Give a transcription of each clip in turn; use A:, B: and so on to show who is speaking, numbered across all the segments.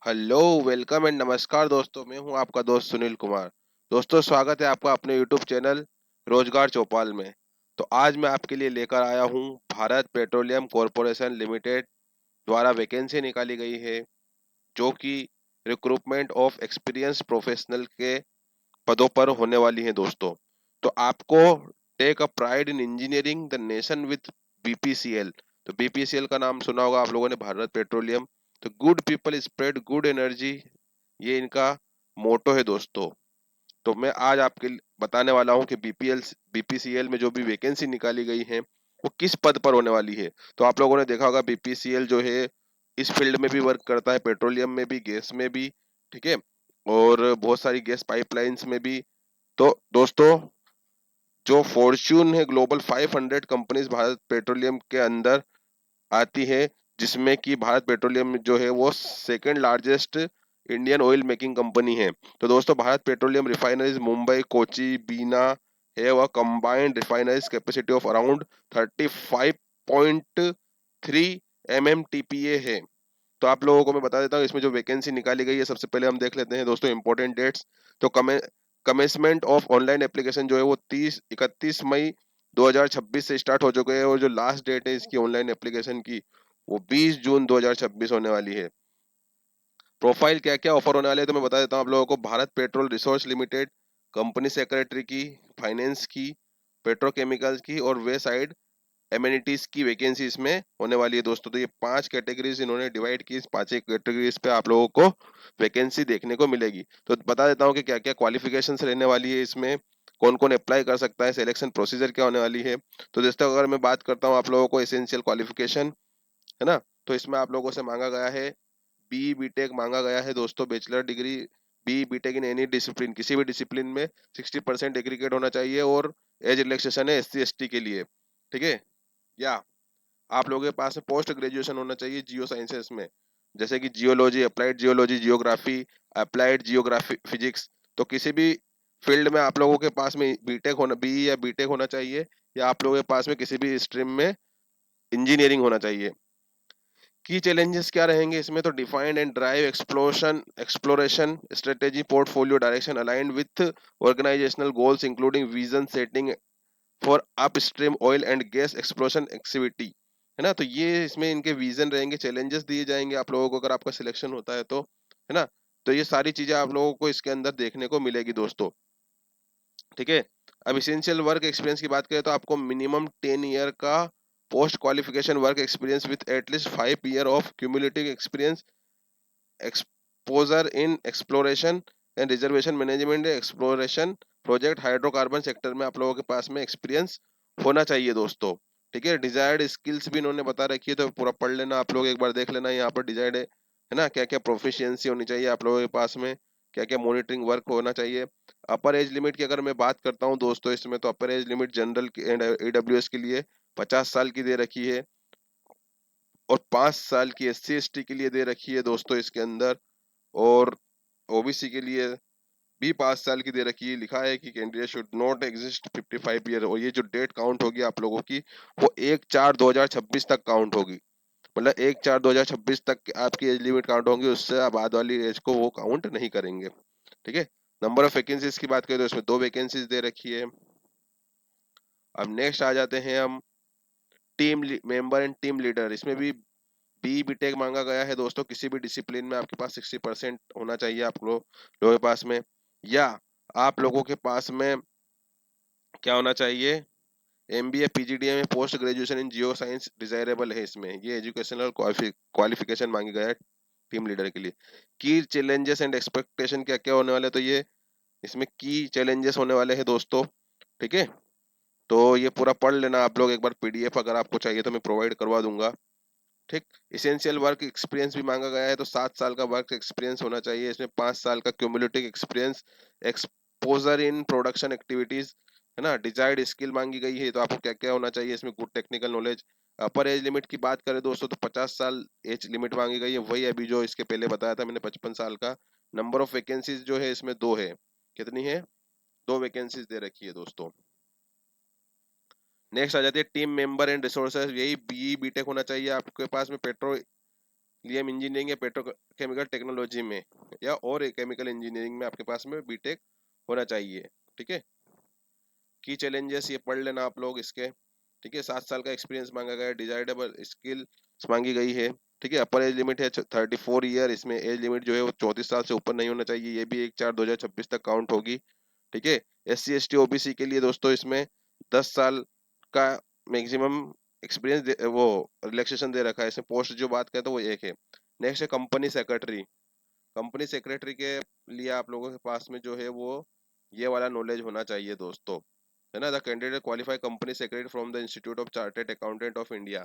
A: Hello, welcome and नमस्कार दोस्तों। मैं हूं आपका दोस्त सुनील कुमार। दोस्तों, स्वागत है आपका अपने यूट्यूब चैनल रोजगार चौपाल में। तो आज मैं आपके लिए लेकर आया हूं भारत पेट्रोलियम कॉरपोरेशन लिमिटेड द्वारा वैकेंसी निकाली गई है, जो कि रिक्रूटमेंट ऑफ एक्सपीरियंस प्रोफेशनल के पदों पर होने वाली है दोस्तों। तो आपको take a pride in engineering the nation with BPCL. तो बीपीसीएल का नाम सुना होगा आप लोगों ने, भारत पेट्रोलियम। तो good people spread good energy, ये इनका मोटो है दोस्तों। तो मैं आज आपके बताने वाला हूं कि बीपीसीएल में जो भी वैकेंसी निकाली गई है वो किस पद पर होने वाली है। तो आप लोगों ने देखा होगा बीपीसीएल जो है इस फील्ड में भी वर्क करता है, पेट्रोलियम में भी, गैस में भी, ठीक है, और बहुत सारी गैस पाइपलाइंस में भी। तो दोस्तों, जो फॉर्च्यून है ग्लोबल 500 कंपनीज भारत पेट्रोलियम के अंदर आती है, जिसमें कि भारत पेट्रोलियम जो है वो second largest Indian oil making company है। तो दोस्तों, भारत पेट्रोलियम रिफाइनरीज मुंबई, कोची, बीना है वह combined refineries capacity of around 35.3 MMTPA है। तो आप लोगों को मैं बता देता हूँ इसमें जो वैकेंसी निकाली गई है। सबसे पहले हम देख लेते हैं दोस्तों इंपॉर्टेंट डेट्स। तो कमेंसमेंट ऑफ ऑनलाइन एप्लीकेशन जो है वो 31 मई 2026 से स्टार्ट हो चुके हैं, और जो लास्ट डेट है इसकी ऑनलाइन एप्लीकेशन की वो 20 जून 2026 होने वाली है। प्रोफाइल क्या क्या ऑफर होने वाले हैं तो मैं बता देता हूँ आप लोगों को। Bharat petrol resource limited, company secretary की, फाइनेंस की, पेट्रोकेमिकल्स की और वे साइड एमेनिटीज की वैकेंसी इसमें होने वाली है दोस्तों। तो ये 5 कैटेगरीज इन्होंने डिवाइड की। इस 5 कैटेगरीज पे आप लोगों को वैकेंसी देखने को मिलेगी। तो बता देता हूँ कि क्या क्या क्वालिफिकेशंस रहने वाली है इसमें, कौन कौन अप्लाई कर सकता है, सिलेक्शन प्रोसीजर क्या होने वाली है। तो दोस्तों, अगर मैं बात करता हूँ आप लोगों को एसेंशियल क्वालिफिकेशन, है ना, तो इसमें आप लोगों से मांगा गया है बी बीटेक मांगा गया है दोस्तों, bachelor degree B BTech in any discipline, किसी भी डिसिप्लिन में 60% एग्रीगेट होना चाहिए। और एज रिलैक्सेशन है SC ST के लिए, ठीक है। या आप लोगों के पास में पोस्ट ग्रेजुएशन होना चाहिए जियो साइंसेस में, जैसे कि geology, applied geology, geography, applied geography, physics. तो किसी भी फील्ड में आप लोगों के पास में बीटेक होना, बी या बीटेक होना चाहिए, या आप लोगों के पास में किसी भी स्ट्रीम में इंजीनियरिंग होना चाहिए। की चैलेंजेस क्या रहेंगे इसमें, तो defined and drive exploration strategy portfolio direction aligned with organisational goals including vision setting for upstream oil and gas exploration activity, है ना। तो ये इसमें इनके विजन रहेंगे, चैलेंजेस दिए जाएंगे आप लोगों को अगर आपका सिलेक्शन होता है तो, है ना। तो ये सारी चीजें आप लोगों को इसके अंदर देखने को मिलेगी दोस्तों, ठीक है। अब इसेंशियल वर्क एक्सपीरियंस की बात करें तो आपको मिनिमम 10 ईयर का post qualification work experience with at least 5 year of cumulative experience, exposure in exploration and reservation management, exploration project, hydrocarbon sector में आप लोगों के पास में एक्सपीरियंस होना चाहिए दोस्तों, ठीक है। डिजायर्ड स्किल्स भी इन्होंने बता रखी है, तो पूरा पढ़ लेना आप लोग, एक बार देख लेना यहाँ पर डिजायर्ड है ना, क्या क्या प्रोफिशिएंसी होनी चाहिए आप लोगों के पास में, क्या क्या मॉनिटरिंग वर्क होना चाहिए। अपर एज लिमिट की अगर मैं बात करता हूँ दोस्तों इसमें, तो अपर age limit general and AWS के लिए 50 साल की दे रखी है, और 5 साल की SC ST के लिए दे रखी है दोस्तों इसके अंदर। और ओबीसी के लिए भी 5 साल की दे रखी है। लिखा है कि candidate should not exist 55 year, और ये जो डेट काउंट होगी आप लोगों की वो 1/4/2026 तक काउंट होगी। मतलब 1/4/2026 तक आपकी एज लिमिट काउंट होंगी, उससे बाद वाली एज को वो काउंट नहीं करेंगे, ठीक है। नंबर ऑफ वैकेंसीज की बात करें तो इसमें 2 वैकेंसीज दे रखी है। अब नेक्स्ट आ जाते हैं हम team member and team leader. इसमें भी बी बीटेक मांगा गया है दोस्तों, किसी भी डिसिप्लिन में आपके पास 60% होना चाहिए आप लोगों के पास में। या आप लोगों के पास में क्या होना चाहिए, MBA PGDM में post graduation in geo science desirable है इसमें। ये एजुकेशनल क्वालिफिकेशन मांगी गया है टीम लीडर के लिए। की चैलेंजेस एंड एक्सपेक्टेशन क्या क्या होने वाले हैं, तो ये इसमें की चैलेंजेस होने वाले हैं दोस्तों, ठीक है। तो ये पूरा पढ़ लेना आप लोग एक बार, PDF अगर आपको चाहिए तो मैं प्रोवाइड करवा दूंगा, ठीक। इसेंशियल वर्क एक्सपीरियंस भी मांगा गया है, तो 7 साल का वर्क एक्सपीरियंस होना चाहिए इसमें, 5 साल का cumulative experience, exposure in production activities, है ना। डिजायर्ड स्किल मांगी गई है, तो आपको क्या क्या होना चाहिए इसमें, गुड टेक्निकल नॉलेज। अपर एज लिमिट की बात करें दोस्तों तो 50 साल एज लिमिट मांगी गई है, वही अभी जो इसके पहले बताया था मैंने 55 साल का। नंबर ऑफ वैकेंसीज जो है इसमें 2 है। कितनी है? 2 वैकेंसीज दे रखी है दोस्तों। नेक्स्ट आ जाती है टीम मेंबर एंड रिसोर्सेज। यही बी बीटेक होना चाहिए आपके पास में, लिए इंजीनियरिंग या पेट्रोकेमिकल टेक्नोलॉजी में या और केमिकल इंजीनियरिंग में आपके पास में बीटेक होना चाहिए। ठीक है, की चैलेंजेस ये पढ़ लेना आप लोग इसके। ठीक है, 7 साल का एक्सपीरियंस मांगा गया है, डिजायरेबल स्किल मांगी गई है। ठीक है, अपर एज लिमिट है 34 ईयर, इसमें एज लिमिट जो है वो 34 साल से ऊपर नहीं होना चाहिए, ये भी 1/4/2026 तक काउंट होगी। ठीक है, SC ST OBC के लिए दोस्तों इसमें 10 साल का मैक्सिमम एक्सपीरियंस वो रिलैक्सेशन दे रखा है। इसमें पोस्ट जो बात करें तो वो एक है। नेक्स्ट है कंपनी सेक्रेटरी। कंपनी सेक्रेटरी के लिए आप लोगों के पास में जो है वो ये वाला नॉलेज होना चाहिए दोस्तों, है ना। The candidate qualify company secretary from the institute of chartered accountant of India.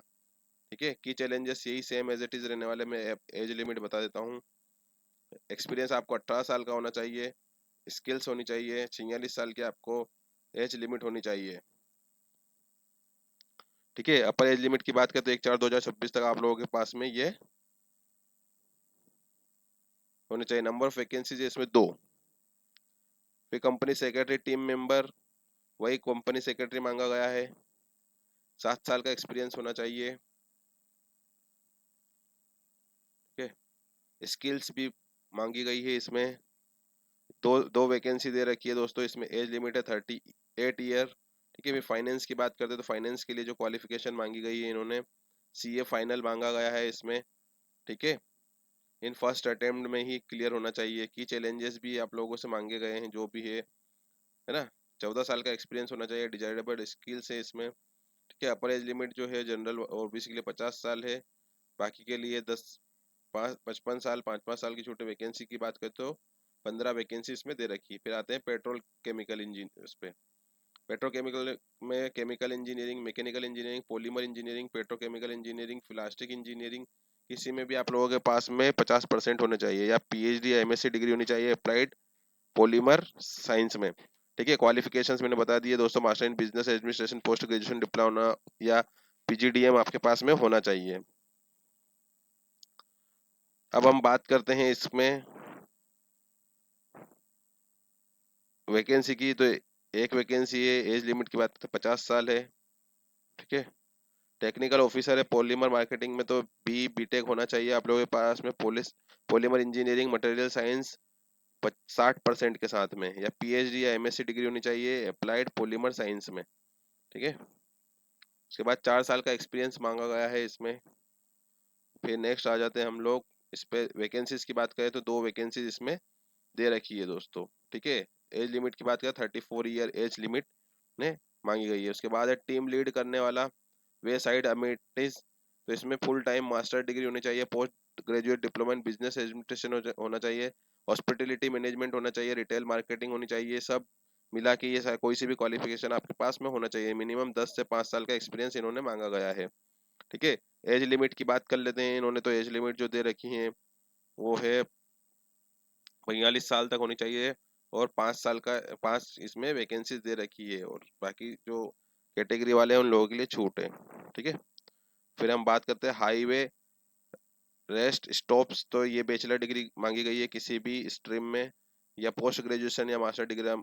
A: ठीक है, की चैलेंजेस यही सेम एज इट इज रहने वाले, मैं एज लिमिट बता देता हूँ। एक्सपीरियंस आपको 18 साल का होना चाहिए, स्किल्स होनी चाहिए, 46 साल की आपको एज लिमिट होनी चाहिए। ठीक है, अपर एज लिमिट की बात करें तो 1/4/2026 तक आप लोगों के पास में ये होने चाहिए। नंबर ऑफ वैकेंसीज इसमें 2। फिर कंपनी सेक्रेटरी टीम मेंबर, वही कंपनी सेक्रेटरी मांगा गया है, 7 साल का एक्सपीरियंस होना चाहिए। ठीक है, स्किल्स भी मांगी गई है इसमें। दो दो वैकेंसी दे रखी है दोस्तों, इसमें एज लिमिट है 38 ईयर। ठीक है, फिर फाइनेंस की बात करते हैं तो फाइनेंस के लिए जो क्वालिफिकेशन मांगी गई है इन्होंने CA फाइनल मांगा गया है इसमें। ठीक है, इन फर्स्ट अटेम्प्ट में ही क्लियर होना चाहिए। की चैलेंजेस भी आप लोगों से मांगे गए हैं जो भी है ना। 14 साल का एक्सपीरियंस होना चाहिए, डिजायरेबल स्किल्स है इसमें। ठीक है, अपर एज लिमिट जो है जनरल और OBC के लिए 50 साल है, बाकी के लिए 55 साल, 5-5 साल की छोटी वैकेंसी की बात करते हो 15 वैकेंसी इसमें दे रखी है। फिर आते हैं पेट्रोल केमिकल इंजीनियर उस पे। पेट्रोकेमिकल में chemical engineering, mechanical engineering, polymer engineering, petrochemical engineering, plastic engineering, किसी में भी आप लोगों के पास में 50% होने चाहिए, या PhD या MSc डिग्री होनी चाहिए अप्लाइड पॉलीमर साइंस में। ठीक है, क्वालिफिकेशंस मैंने बता दिए दोस्तों, master in business administration, post graduation diploma या PGDM आपके पास में होना चाहिए। अब हम बात करते हैं इसमें वैकेंसी की, तो एक वैकेंसी है, एज लिमिट की बात करते हैं 50 साल है। ठीक है, टेक्निकल ऑफिसर है पॉलीमर मार्केटिंग में, तो BTech होना चाहिए आप लोगों के पास में। पॉलीमर इंजीनियरिंग मटेरियल साइंस 60% के साथ में, या PhD या MSc डिग्री होनी चाहिए अप्लाइड पॉलीमर साइंस में। ठीक है, उसके बाद 4 साल का एक्सपीरियंस मांगा गया है इसमें। फिर नेक्स्ट आ जाते हैं हम लोग इस पे, वैकेंसीज की बात करें तो 2 वैकेंसीज इसमें दे रखी है दोस्तों। ठीक है, एज लिमिट की बात करें 34 ईयर एज लिमिट ने मांगी गई है। उसके बाद है टीम लीड करने वाला, वे साइड अमेटिस, तो इसमें फुल टाइम मास्टर डिग्री होनी चाहिए, post graduate diploma in business administration होना चाहिए, हॉस्पिटलिटी मैनेजमेंट होना चाहिए, रिटेल मार्केटिंग होनी चाहिए, सब मिला के ये कोई सी भी क्वालिफिकेशन आपके पास में होना चाहिए। मिनिमम 10 से 5 साल का एक्सपीरियंस इन्होंने मांगा गया है। ठीक है, एज लिमिट की बात कर लेते हैं। इन्होंने तो एज लिमिट जो दे रखी है वो है 42 साल तक होनी चाहिए, और 5 साल का 5 इसमें वैकेंसी दे रखी है, और बाकी जो कैटेगरी वाले हैं उन लोगों के लिए छूट है। ठीक है, फिर हम बात करते हैं हाईवे रेस्ट स्टॉप्स, तो ये बैचलर डिग्री मांगी गई है किसी भी स्ट्रीम में, या पोस्ट ग्रेजुएशन या मास्टर डिग्री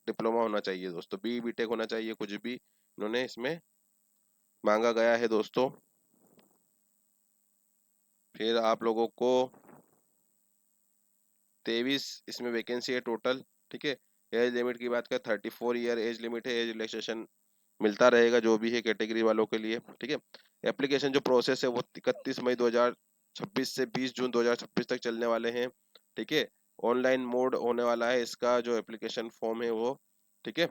A: डिप्लोमा होना चाहिए दोस्तों, BTech होना चाहिए, कुछ भी इन्होंने इसमें मांगा गया है दोस्तों। फिर आप लोगों को 23 इसमें वैकेंसी है टोटल। ठीक है, एज लिमिट की बात करें 34 ईयर एज लिमिट है, एज रिलैक्सेशन मिलता रहेगा जो भी है कैटेगरी वालों के लिए। ठीक है, एप्लीकेशन जो प्रोसेस है वो 31 मई 2026 से 20 जून 2026 तक चलने वाले हैं। ठीक है, ऑनलाइन मोड होने वाला है इसका जो एप्लीकेशन फॉर्म है वो। ठीक है,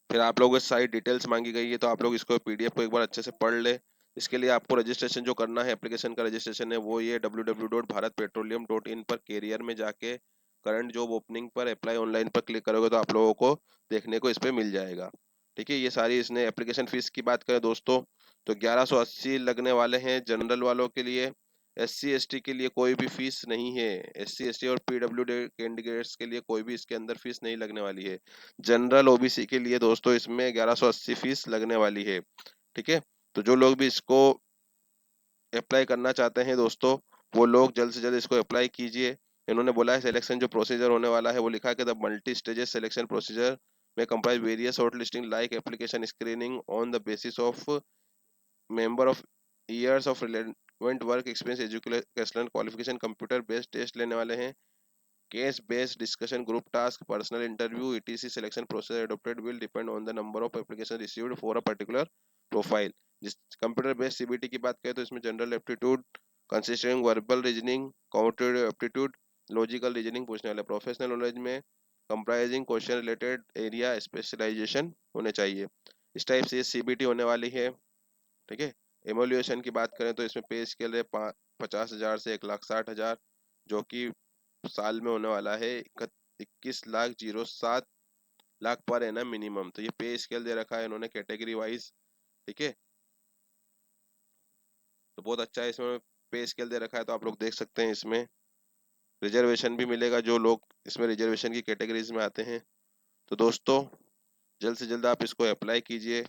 A: फिर आप लोगों को सारी डिटेल्स मांगी गई है, तो आप लोग इसको PDF को एक बार अच्छे से पढ़ ले। इसके लिए आपको रजिस्ट्रेशन जो करना है, एप्लीकेशन का रजिस्ट्रेशन है वो ये www.bharatpetroleum.in पर कैरियर में जाके करंट जॉब ओपनिंग पर अप्लाई ऑनलाइन पर क्लिक करोगे तो आप लोगों को देखने को इस पे मिल जाएगा। ठीक है, ये सारी इसने एप्लीकेशन फीस की बात करें दोस्तों तो 1180 लगने वाले हैं जनरल वालों के लिए। SC ST के लिए कोई भी फीस नहीं है, SC ST और PWD कैंडिडेट्स के लिए कोई भी इसके अंदर फीस नहीं लगने वाली है। जनरल OBC के लिए दोस्तों इसमें 1180 फीस लगने वाली है। ठीक है, तो जो लोग भी इसको अप्लाई करना चाहते हैं दोस्तों वो लोग जल्द से जल्द इसको अप्लाई कीजिए। इन्होंने बोला है सिलेक्शन जो प्रोसीजर होने वाला है वो लिखा है कि the multi stages selection procedure में comprise various short listing like application screening on the basis of member of years of work experience, educational qualification, computer based test लेने वाले हैं, case based discussion, group task, personal interview, ETC selection process adopted will depend on the number of application received for a particular profile. जिस computer based CBT की बात करें तो इसमें general aptitude consisting verbal reasoning, cognitive aptitude, logical reasoning पूछने वाले। Professional knowledge में comprising question related area specialisation होने चाहिए। इस टाइप से सीबीटी होने वाली है। ठीक है। एमोल्यूशन की बात करें तो इसमें पे स्केल है 50,000 से 1,60,000, जो कि साल में होने वाला है 21,07,00,000 पर है ना मिनिमम। तो ये पे स्केल दे रखा है इन्होंने कैटेगरी वाइज। ठीक है। तो बहुत अच्छा है, इसमें पे स्केल दे रखा है तो आप लोग देख सकते हैं। इसमें रिजर्वेशन भी मिलेगा जो लोग इसमें रिजर्वेशन की कैटेगरीज में आते हैं। तो दोस्तों जल्द से जल्द आप इसको अप्लाई कीजिए,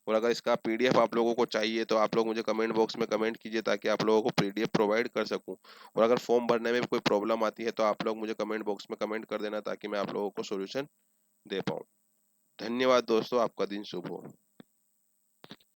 A: और अगर इसका पीडीएफ आप लोगों को चाहिए तो आप लोग मुझे कमेंट बॉक्स में कमेंट कीजिए ताकि आप लोगों को पीडीएफ प्रोवाइड कर सकूं। और अगर फॉर्म भरने में भी कोई प्रॉब्लम आती है तो आप लोग मुझे कमेंट बॉक्स में कमेंट कर देना ताकि मैं आप लोगों को सॉल्यूशन दे पाऊँ। धन्यवाद दोस्तों, आपका दिन शुभ हो।